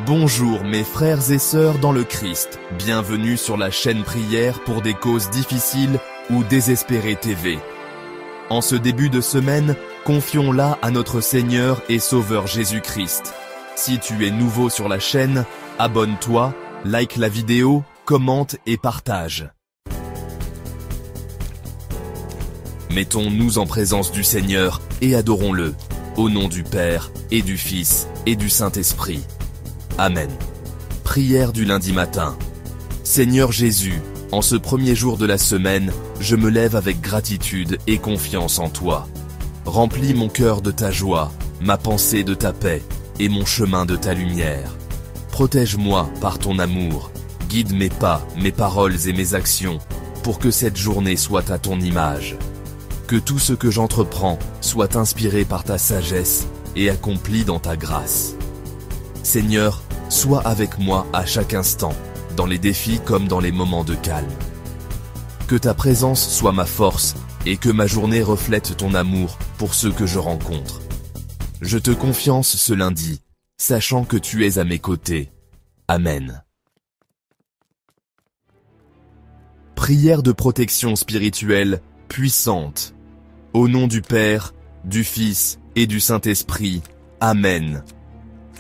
Bonjour mes frères et sœurs dans le Christ, bienvenue sur la chaîne Prière pour des causes difficiles ou désespérées TV. En ce début de semaine, confions-la à notre Seigneur et Sauveur Jésus-Christ. Si tu es nouveau sur la chaîne, abonne-toi, like la vidéo, commente et partage. Mettons-nous en présence du Seigneur et adorons-le, au nom du Père, et du Fils, et du Saint-Esprit. Amen. Prière du lundi matin. Seigneur Jésus, en ce premier jour de la semaine, je me lève avec gratitude et confiance en toi. Remplis mon cœur de ta joie, ma pensée de ta paix, et mon chemin de ta lumière. Protège-moi par ton amour, guide mes pas, mes paroles et mes actions, pour que cette journée soit à ton image. Que tout ce que j'entreprends soit inspiré par ta sagesse et accompli dans ta grâce. Seigneur, sois avec moi à chaque instant, dans les défis comme dans les moments de calme. Que ta présence soit ma force et que ma journée reflète ton amour pour ceux que je rencontre. Je te confiance ce lundi, sachant que tu es à mes côtés. Amen. Prière de protection spirituelle puissante. Au nom du Père, du Fils et du Saint-Esprit. Amen.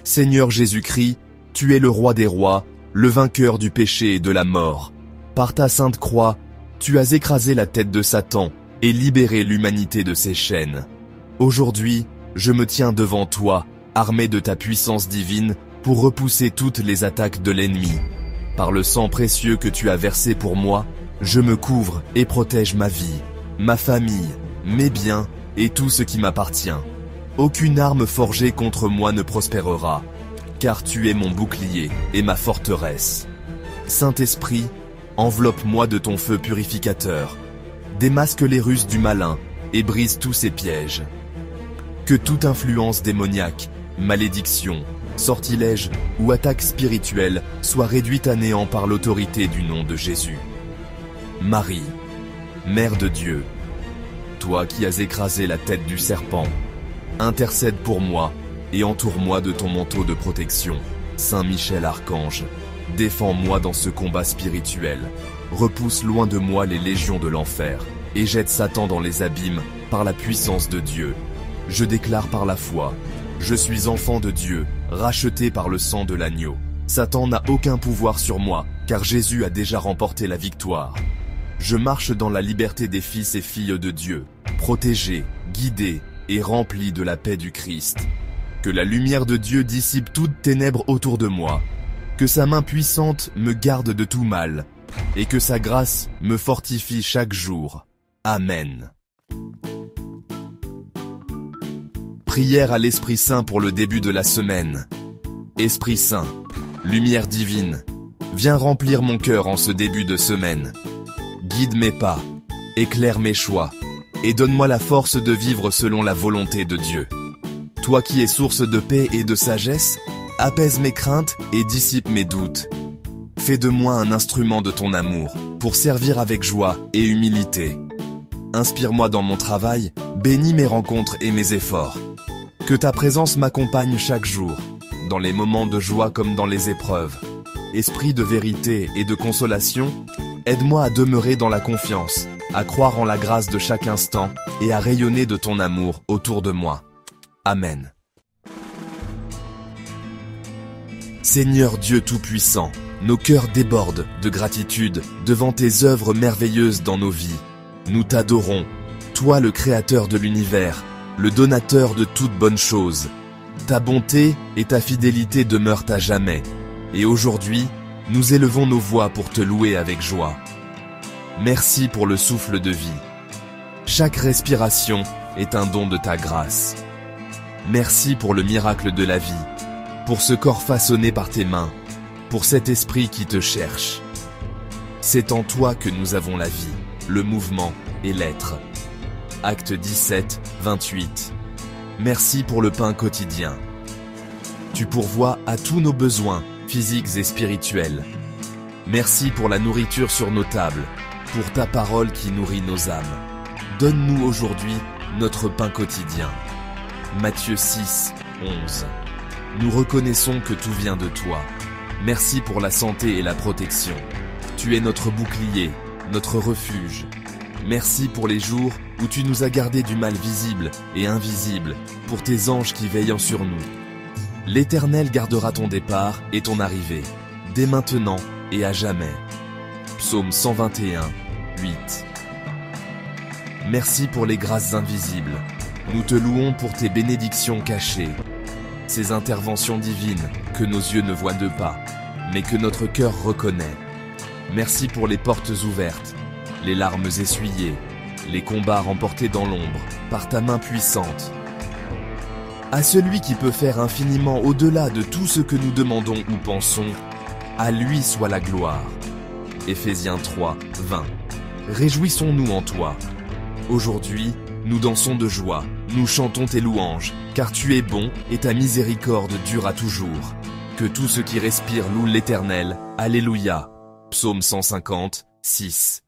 Seigneur Jésus-Christ, tu es le roi des rois, le vainqueur du péché et de la mort. Par ta sainte croix, tu as écrasé la tête de Satan et libéré l'humanité de ses chaînes. Aujourd'hui, je me tiens devant toi, armé de ta puissance divine, pour repousser toutes les attaques de l'ennemi. Par le sang précieux que tu as versé pour moi, je me couvre et protège ma vie, ma famille, mes biens et tout ce qui m'appartient. Aucune arme forgée contre moi ne prospérera, car tu es mon bouclier et ma forteresse. Saint-Esprit, enveloppe-moi de ton feu purificateur, démasque les ruses du malin et brise tous ses pièges. Que toute influence démoniaque, malédiction, sortilège ou attaque spirituelle soit réduite à néant par l'autorité du nom de Jésus. Marie, Mère de Dieu, toi qui as écrasé la tête du serpent, intercède pour moi et entoure-moi de ton manteau de protection. Saint Michel Archange, défends-moi dans ce combat spirituel. Repousse loin de moi les légions de l'enfer et jette Satan dans les abîmes par la puissance de Dieu. Je déclare par la foi, je suis enfant de Dieu, racheté par le sang de l'agneau. Satan n'a aucun pouvoir sur moi, car Jésus a déjà remporté la victoire. Je marche dans la liberté des fils et filles de Dieu, protégé, guidé et rempli de la paix du Christ. Que la lumière de Dieu dissipe toute ténèbre autour de moi, que sa main puissante me garde de tout mal, et que sa grâce me fortifie chaque jour. Amen. Prière à l'Esprit Saint pour le début de la semaine. Esprit Saint, lumière divine, viens remplir mon cœur en ce début de semaine. Guide mes pas, éclaire mes choix, et donne-moi la force de vivre selon la volonté de Dieu. Toi qui es source de paix et de sagesse, apaise mes craintes et dissipe mes doutes. Fais de moi un instrument de ton amour, pour servir avec joie et humilité. Inspire-moi dans mon travail, bénis mes rencontres et mes efforts. Que ta présence m'accompagne chaque jour, dans les moments de joie comme dans les épreuves. Esprit de vérité et de consolation, aide-moi à demeurer dans la confiance, à croire en la grâce de chaque instant et à rayonner de ton amour autour de moi. Amen. Seigneur Dieu Tout-Puissant, nos cœurs débordent de gratitude devant tes œuvres merveilleuses dans nos vies. Nous t'adorons, toi le Créateur de l'univers, le donateur de toutes bonnes choses. Ta bonté et ta fidélité demeurent à jamais, et aujourd'hui, nous élevons nos voix pour te louer avec joie. Merci pour le souffle de vie. Chaque respiration est un don de ta grâce. Merci pour le miracle de la vie, pour ce corps façonné par tes mains, pour cet esprit qui te cherche. C'est en toi que nous avons la vie, le mouvement et l'être. Acte 17, 28. Merci pour le pain quotidien. Tu pourvois à tous nos besoins, physiques et spirituels. Merci pour la nourriture sur nos tables, pour ta parole qui nourrit nos âmes. Donne-nous aujourd'hui notre pain quotidien. Matthieu 6, 11. Nous reconnaissons que tout vient de toi. Merci pour la santé et la protection. Tu es notre bouclier, notre refuge. Merci pour les jours où tu nous as gardés du mal visible et invisible, pour tes anges qui veillent sur nous. L'Éternel gardera ton départ et ton arrivée, dès maintenant et à jamais. Psaume 121, 8. Merci pour les grâces invisibles. Nous te louons pour tes bénédictions cachées. Ces interventions divines que nos yeux ne voient pas, mais que notre cœur reconnaît. Merci pour les portes ouvertes, les larmes essuyées, les combats remportés dans l'ombre, par ta main puissante. À celui qui peut faire infiniment au-delà de tout ce que nous demandons ou pensons, à lui soit la gloire. Éphésiens 3, 20. Réjouissons-nous en toi. Aujourd'hui, nous dansons de joie, nous chantons tes louanges, car tu es bon et ta miséricorde dure à toujours. Que tout ce qui respire loue l'Éternel. Alléluia. Psaume 150, 6.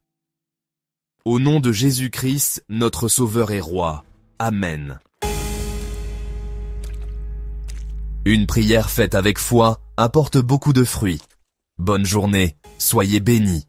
Au nom de Jésus-Christ, notre Sauveur et Roi. Amen. Une prière faite avec foi apporte beaucoup de fruits. Bonne journée, soyez bénis.